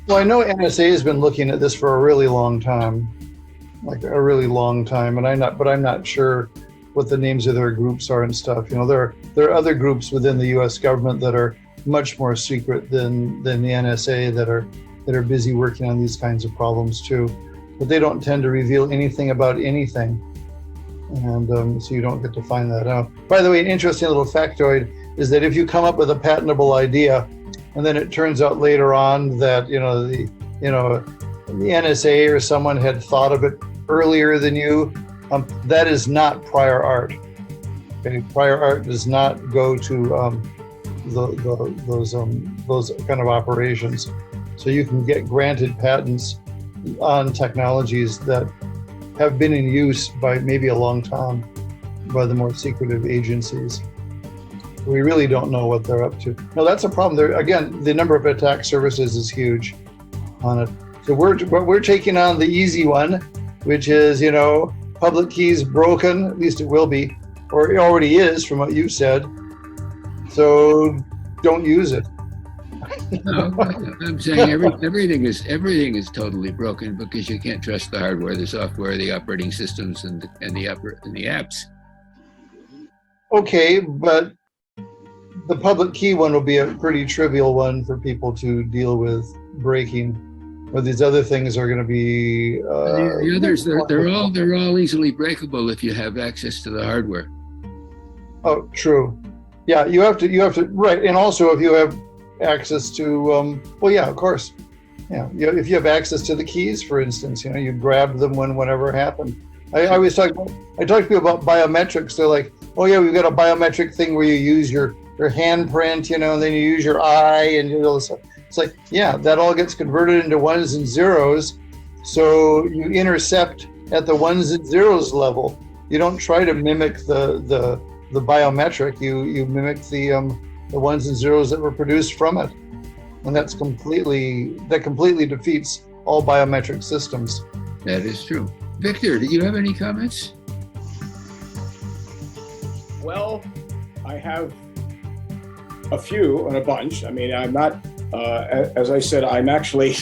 Well, I know NSA has been looking at this for a really long time, and I'm not sure what the names of their groups are and stuff. You know, there are other groups within the U.S. government that are much more secret than the NSA that are busy working on these kinds of problems too, but they don't tend to reveal anything about anything, and so you don't get to find that out. By the way, an interesting little factoid is that if you come up with a patentable idea, and then it turns out later on that the NSA or someone had thought of it earlier than you, that is not prior art. Okay? Prior art does not go to those kind of operations. So you can get granted patents on technologies that have been in use by maybe a long time by the more secretive agencies. We really don't know what they're up to. No, that's a problem. There again, the number of attack surfaces is huge on it. So we're taking on the easy one, which is, public keys broken, at least it will be, or it already is from what you said. So don't use it. No, I'm saying everything is totally broken because you can't trust the hardware, the software, the operating systems, and the apps. Okay, but the public key one will be a pretty trivial one for people to deal with breaking. But these other things are going to be the others. They're all easily breakable if you have access to the hardware. Oh, true. Yeah, you have to right, and also if you have access to well, yeah, of course. Yeah, if you have access to the keys, for instance, you grab them whenever it happened. I always talk to people about biometrics. They're like, oh yeah, we've got a biometric thing where you use your handprint, and then you use your eye and all this stuff. It's like, yeah, that all gets converted into ones and zeros. So you intercept at the ones and zeros level. You don't try to mimic the biometric. You mimic the ones and zeros that were produced from it, and that completely defeats all biometric systems. That is true. Victor, do you have any comments? Well, I have a few and a bunch. I mean, I'm not, as I said, I'm actually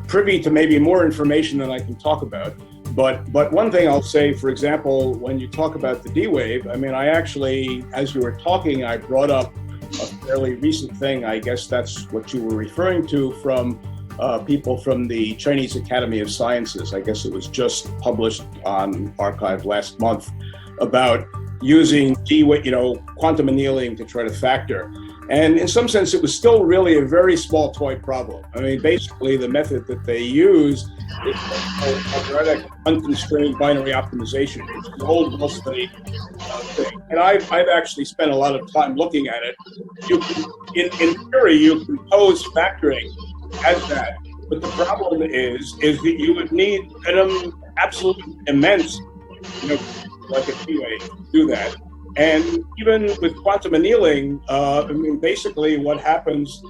privy to maybe more information than I can talk about. But one thing I'll say, for example, when you talk about the D-Wave, I mean, I actually, as you were talking, I brought up a fairly recent thing. I guess that's what you were referring to from people from the Chinese Academy of Sciences. I guess it was just published on arXiv last month about using quantum annealing to try to factor. And in some sense, it was still really a very small toy problem. I mean, basically, the method that they use is quadratic unconstrained binary optimization. It's an old, well-studied thing. And I've actually spent a lot of time looking at it. You can, in theory, you can pose factoring as that. But the problem is that you would need an absolutely immense, like a D-Wave to do that. And even with quantum annealing, I mean, basically what happens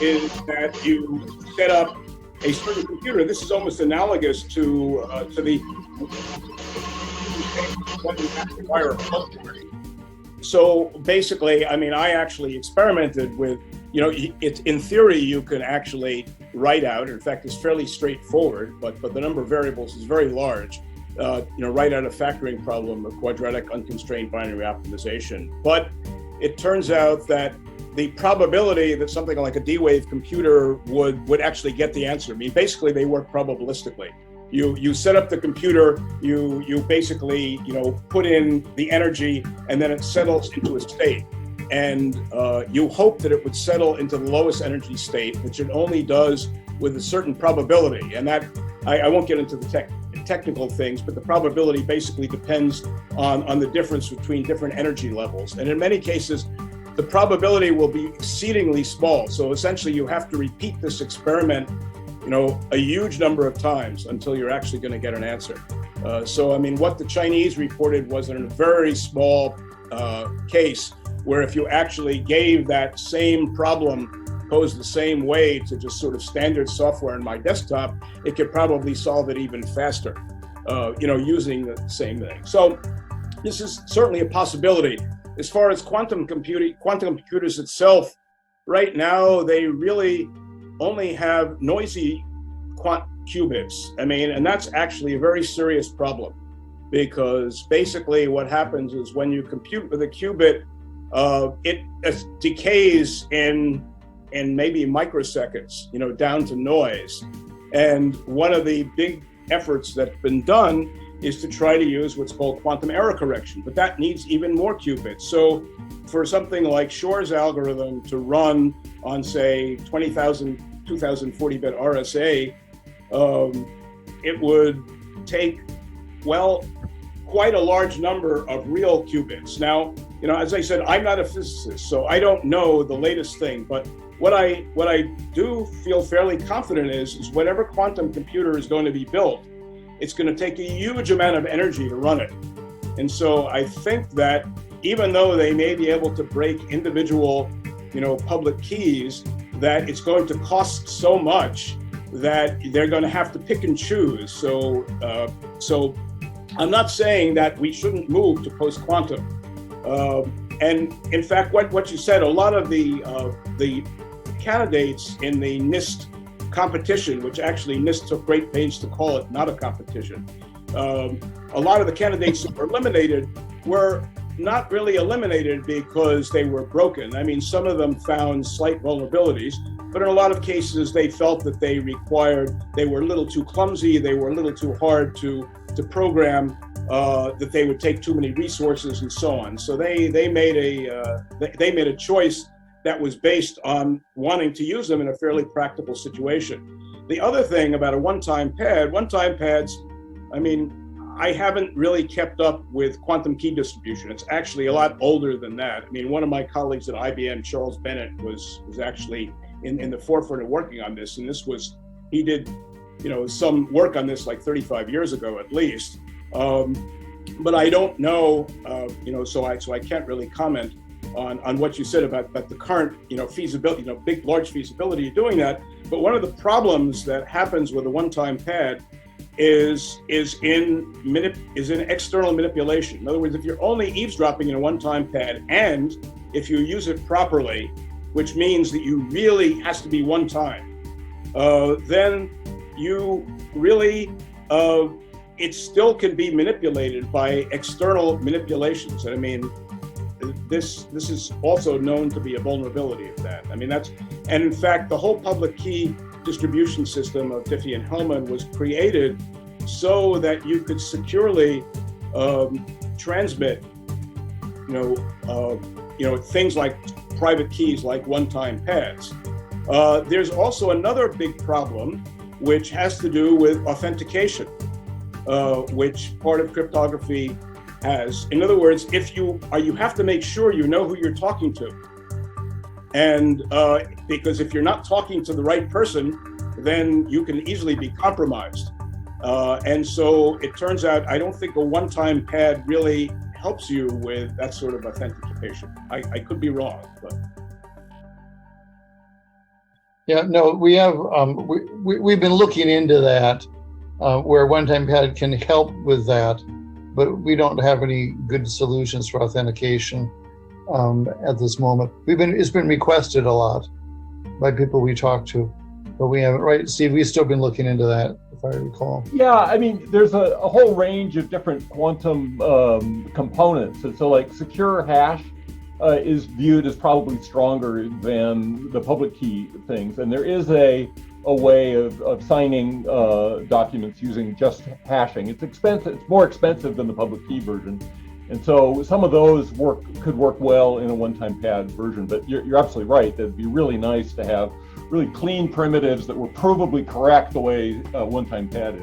is that you set up a certain computer. This is almost analogous to the when you have to wire a plug cord. So basically, I mean, I actually experimented with, it's in theory you can actually write out. In fact, it's fairly straightforward, but the number of variables is very large. Write out a factoring problem of quadratic unconstrained binary optimization. But it turns out that the probability that something like a D-Wave computer would actually get the answer. I mean, basically they work probabilistically. You set up the computer, you basically, put in the energy, and then it settles into a state. And you hope that it would settle into the lowest energy state, which it only does with a certain probability. And that, I won't get into the technical things, but the probability basically depends on the difference between different energy levels. And in many cases, the probability will be exceedingly small. So essentially you have to repeat this experiment, a huge number of times until you're actually going to get an answer. So, I mean, what the Chinese reported was in a very small case where if you actually gave that same problem posed the same way to just sort of standard software in my desktop, it could probably solve it even faster, using the same thing. So this is certainly a possibility. As far as quantum computers itself, right now, they really only have noisy qubits. I mean, and that's actually a very serious problem, because basically what happens is when you compute with a qubit, it decays in maybe microseconds, down to noise. And one of the big efforts that's been done is to try to use what's called quantum error correction, but that needs even more qubits. So for something like Shor's algorithm to run on, say, 2040-bit RSA, it would take, quite a large number of real qubits. Now, as I said, I'm not a physicist, so I don't know the latest thing, but what I do feel fairly confident is whatever quantum computer is going to be built, it's going to take a huge amount of energy to run it. And so I think that even though they may be able to break individual, public keys, that it's going to cost so much that they're going to have to pick and choose. So I'm not saying that we shouldn't move to post-quantum. And in fact, what you said, a lot of the candidates in the NIST competition, which actually NIST took great pains to call it not a competition, a lot of the candidates that were eliminated were not really eliminated because they were broken. I mean, some of them found slight vulnerabilities, but in a lot of cases, they felt that they were a little too clumsy, they were a little too hard to program, that they would take too many resources and so on. So they made a choice that was based on wanting to use them in a fairly practical situation. The other thing about a one-time pads, I mean, I haven't really kept up with quantum key distribution. It's actually a lot older than that. I mean, one of my colleagues at IBM, Charles Bennett, was actually in the forefront of working on this. And he did, some work on this like 35 years ago at least. But I don't know, so I can't really comment on what you said about the current, feasibility, large feasibility of doing that. But one of the problems that happens with a one-time pad is in external manipulation. In other words, if you're only eavesdropping in a one-time pad, and if you use it properly, which means that you really has to be one time, then you really it still can be manipulated by external manipulations. And I mean, this is also known to be a vulnerability of that. I mean, and in fact, the whole public key distribution system of Diffie and Hellman was created so that you could securely transmit, things like private keys, like one-time pads. There's also another big problem, which has to do with authentication, which part of cryptography has. In other words, you have to make sure you know who you're talking to. And because if you're not talking to the right person, then you can easily be compromised. And so it turns out, I don't think a one-time pad really helps you with that sort of authentication. I could be wrong, but. Yeah, no, we have, we've been looking into that, where one-time pad can help with that, but we don't have any good solutions for authentication at this moment. It's been requested a lot by people we talk to, but we haven't, right, Steve? We've still been looking into that, if I recall. Yeah, I mean, there's a whole range of different quantum components. And so like secure hash is viewed as probably stronger than the public key things. And there is a way of signing documents using just hashing. It's expensive. It's more expensive than the public key version. And so some of those could work well in a one-time pad version. But you're absolutely right. That'd be really nice to have really clean primitives that were provably correct the way one-time pad is.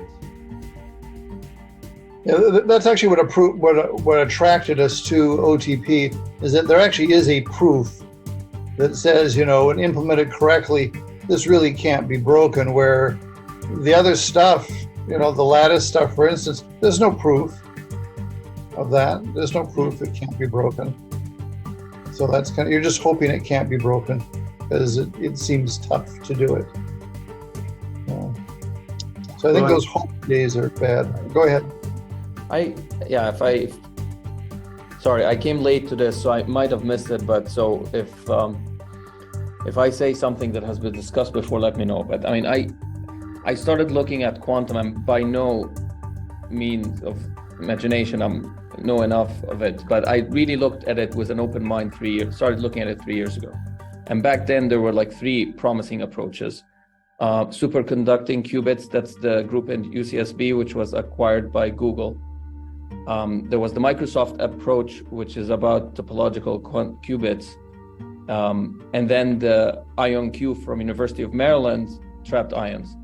Yeah, that's actually what attracted us to OTP, is that there actually is a proof that says, when implemented correctly, this really can't be broken, where the other stuff, the lattice stuff, for instance, there's no proof of that. There's no proof it can't be broken. So that's you're just hoping it can't be broken, because it seems tough to do it. So I think those hope days are bad. Go ahead. Sorry, I came late to this, so I might have missed it, but so if I say something that has been discussed before, let me know. But I mean, I started looking at quantum, and by no means of imagination, I'm know enough of it, but I really looked at it with an open mind started looking at it 3 years ago. And back then there were like 3 promising approaches. Superconducting qubits, that's the group in UCSB, which was acquired by Google. There was the Microsoft approach, which is about topological qubits. And then the IonQ from University of Maryland, trapped ions.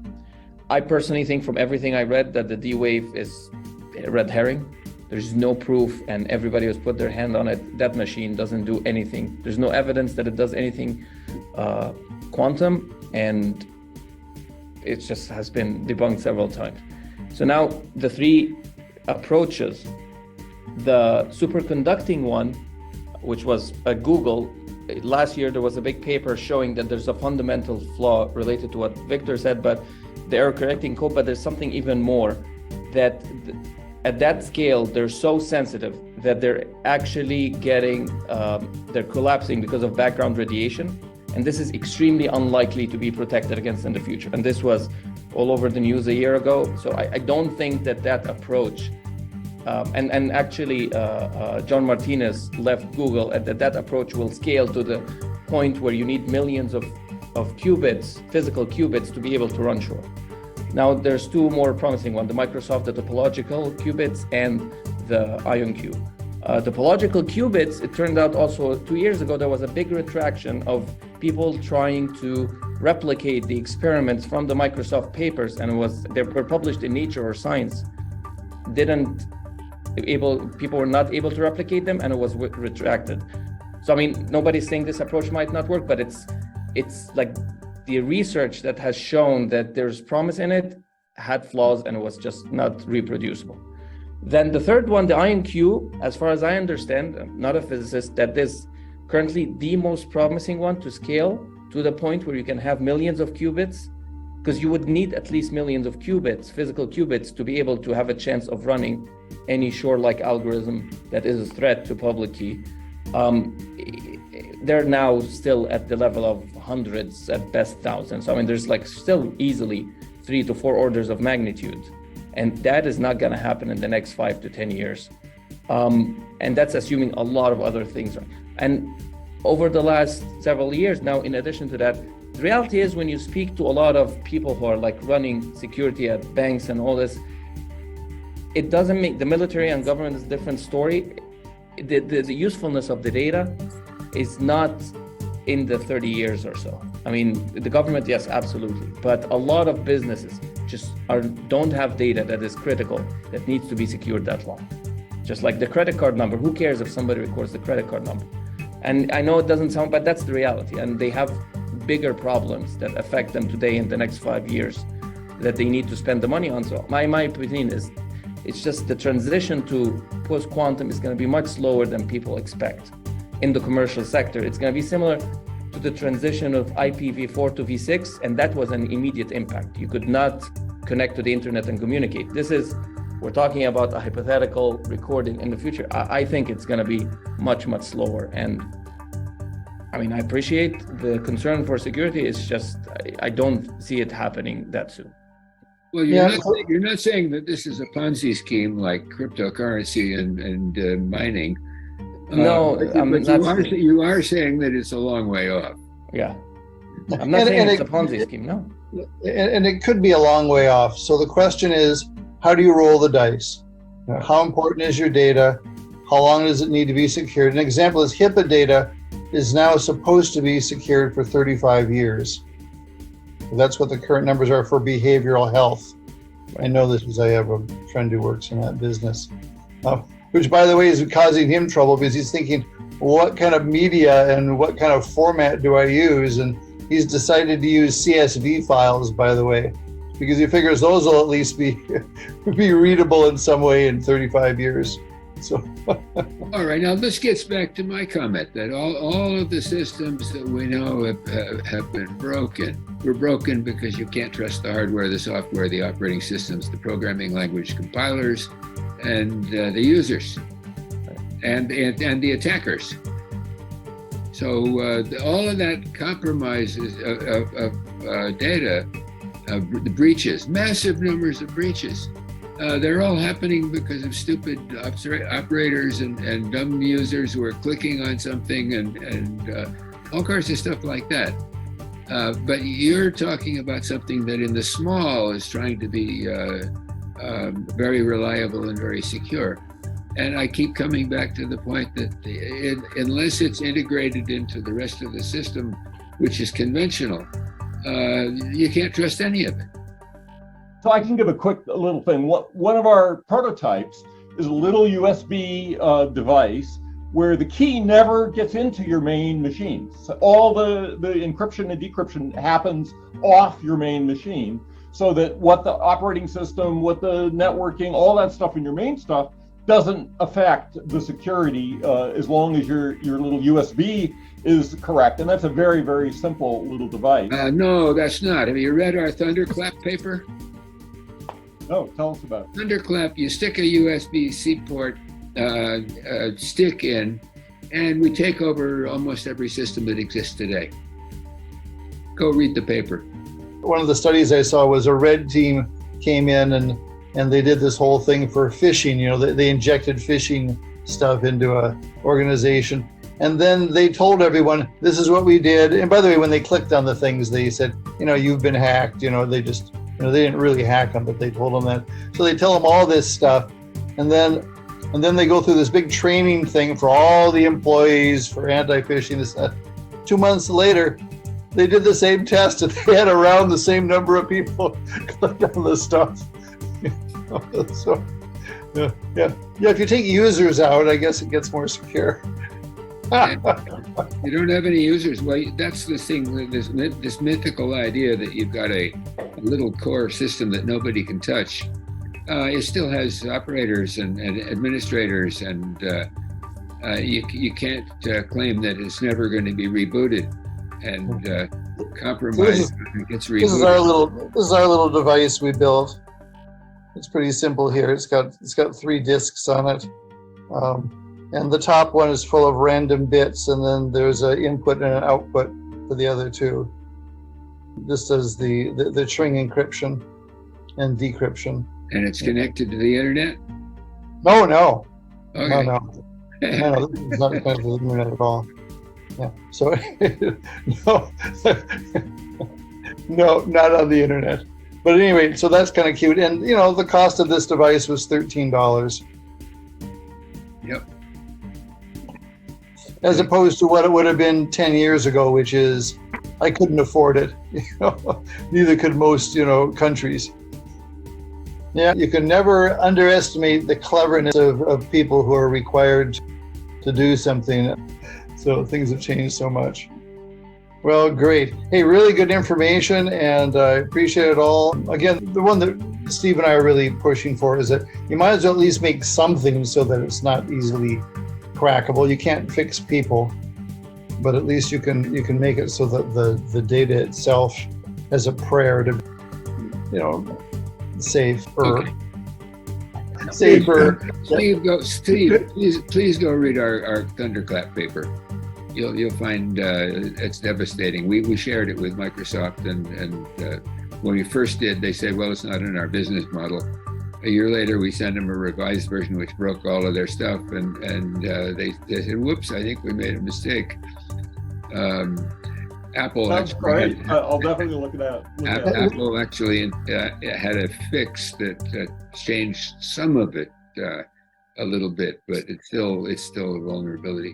I personally think from everything I read that the D-wave is a red herring. There's no proof, and everybody has put their hand on it. That machine doesn't do anything. There's no evidence that it does anything quantum, and it just has been debunked several times. So now the 3 approaches, the superconducting one, which was at Google, last year there was a big paper showing that there's a fundamental flaw related to what Victor said, but the error correcting code, but there's something even more, that at that scale, they're so sensitive that they're actually getting, they're collapsing because of background radiation. And this is extremely unlikely to be protected against in the future. And this was all over the news a year ago. So I don't think that approach, and actually John Martinez left Google, and that approach will scale to the point where you need millions of qubits, physical qubits, to be able to run Shor. Now there's 2 more promising ones, the Microsoft, the topological qubits, and the IonQ. Topological qubits, it turned out also 2 years ago, there was a big retraction of people trying to replicate the experiments from the Microsoft papers, and they were published in Nature or Science. people were not able to replicate them, and it was retracted. So I mean, nobody's saying this approach might not work, but it's like the research that has shown that there's promise in it had flaws, and it was just not reproducible. Then the third one, the IonQ, as far as I understand, I'm not a physicist, that is currently the most promising one to scale to the point where you can have millions of qubits, because you would need at least millions of qubits, physical qubits, to be able to have a chance of running any Shor-like algorithm that is a threat to public key. They're now still at the level of hundreds, at best thousands. I mean, there's like still easily 3 to 4 orders of magnitude. And that is not gonna happen in the next 5 to 10 years. And that's assuming a lot of other things. And over the last several years now, in addition to that, the reality is when you speak to a lot of people who are like running security at banks and all this, it doesn't make the military and government is a different story. The usefulness of the data is not in the 30 years or so. I mean, the government, yes, absolutely. But a lot of businesses just don't have data that is critical, that needs to be secured that long. Just like the credit card number, who cares if somebody records the credit card number? And I know it doesn't sound, but that's the reality. And they have bigger problems that affect them today in the next 5 years that they need to spend the money on. So my opinion is, it's just the transition to post-quantum is going to be much slower than people expect. In the commercial sector, it's going to be similar to the transition of IPv4 to V6, and that was an immediate impact. You could not connect to the internet and communicate. We're talking about a hypothetical recording in the future. I think it's going to be much, much slower. And I mean, I appreciate the concern for security. It's just, I don't see it happening that soon. Well, you're not saying that this is a Ponzi scheme like cryptocurrency and mining. No, but you are saying that it's a long way off. Yeah. I'm not saying it's a Ponzi scheme, no. And it could be a long way off. So the question is, how do you roll the dice? How important is your data? How long does it need to be secured? An example is HIPAA data is now supposed to be secured for 35 years. That's what the current numbers are for behavioral health. I know this because I have a friend who works in that business, which, by the way, is causing him trouble because he's thinking, what kind of media and what kind of format do I use? And he's decided to use CSV files, by the way, because he figures those will at least be readable in some way in 35 years. So, all right, now this gets back to my comment that all of the systems that we know have been broken. Were broken because you can't trust the hardware, the software, the operating systems, the programming language compilers, and the users, and the attackers. So all of that compromises of data, the breaches, massive numbers of breaches. They're all happening because of stupid operators and dumb users who are clicking on something and all kinds of stuff like that. But you're talking about something that in the small is trying to be very reliable and very secure. And I keep coming back to the point that unless it's integrated into the rest of the system, which is conventional, you can't trust any of it. So I can give a quick little thing. One of our prototypes is a little USB device where the key never gets into your main machine. So all the encryption and decryption happens off your main machine, so that what the operating system, what the networking, all that stuff in your main stuff doesn't affect the security as long as your little USB is correct. And that's a very, very simple little device. No, that's not. Have you read our Thunderclap paper? No, tell us about it. Thunderclap, you stick a USB-C port stick in, and we take over almost every system that exists today. Go read the paper. One of the studies I saw was a red team came in and they did this whole thing for phishing. You know, they injected phishing stuff into a organization. And then they told everyone, this is what we did. And by the way, when they clicked on the things, they said, you've been hacked. They just, they didn't really hack them, but they told them that. So they tell them all this stuff. And then they go through this big training thing for all the employees for anti-phishing. This 2 months later, they did the same test and they had around the same number of people click on the stuff. So Yeah. If you take users out, I guess it gets more secure. You don't have any users. Well, that's the thing. This mythical idea that you've got a little core system that nobody can touch. It still has operators and administrators, and you can't claim that it's never going to be rebooted and compromised when it gets rebooted. This is our little device we built. It's pretty simple here. It's got 3 disks on it. And the top one is full of random bits, and then there's an input and an output for the other 2. This does the string encryption and decryption. And it's connected to the internet? No. Okay. No, this is not connected to the internet at all. Yeah. So no, not on the internet. But anyway, so that's kind of cute. And the cost of this device was $13. Yep. As opposed to what it would have been 10 years ago, which is I couldn't afford it. Neither could most countries. Yeah, you can never underestimate the cleverness of people who are required to do something. So things have changed so much. Well, great. Hey, really good information, and I appreciate it all. Again, the one that Steve and I are really pushing for is that you might as well at least make something so that it's not easily crackable. You can't fix people, but at least you can make it so that the data itself has a prayer to, safer. Steve, please go read our Thunderclap paper. You'll find it's devastating. We shared it with Microsoft, and when we first did, they said, well, it's not in our business model. A year later, we sent them a revised version which broke all of their stuff, and they said, whoops, I think we made a mistake. Apple actually I'll definitely look at that. Apple actually had a fix that changed some of it a little bit, but it's still a vulnerability.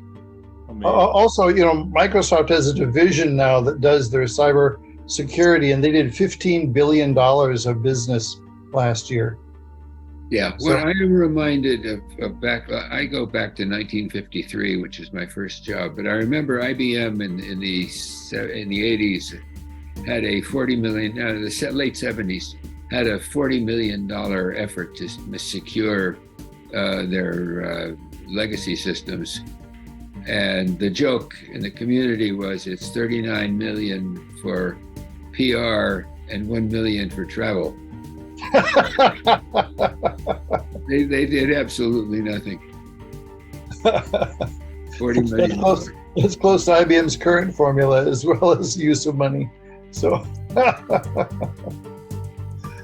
Also, Microsoft has a division now that does their cyber security, and they did $15 billion of business last year. Yeah, well, I am reminded of I go back to 1953, which is my first job, but I remember IBM in the 80s had a $40 million, the late 70s, had a $40 million effort to secure their legacy systems. And the joke in the community was it's 39 million for PR and 1 million for travel. They did absolutely nothing. 40 million. It's close to IBM's current formula as well as use of money. So.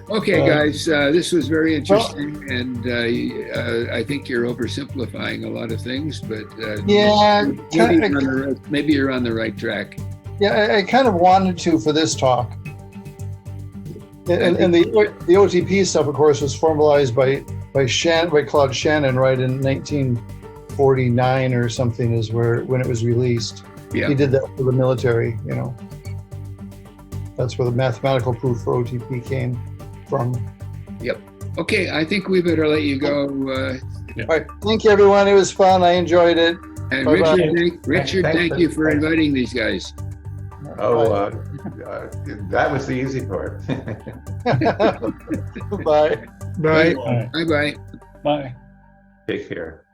Okay, guys, this was very interesting, and I think you're oversimplifying a lot the things, but maybe you're on the right track. Yeah, I kind of wanted to for this talk. And the OTP stuff, of course, was formalized by Claude Shannon, right, in 1949 or something is when it was released. Yeah. He did that for the military, That's where the mathematical proof for OTP came from. Yep. Okay, I think we better let you go. All right. Thank you, everyone. It was fun. I enjoyed it. And Bye-bye. Richard, thank you for inviting these guys. Oh, that was the easy part. Bye. Bye. Bye-bye. Bye. Take care.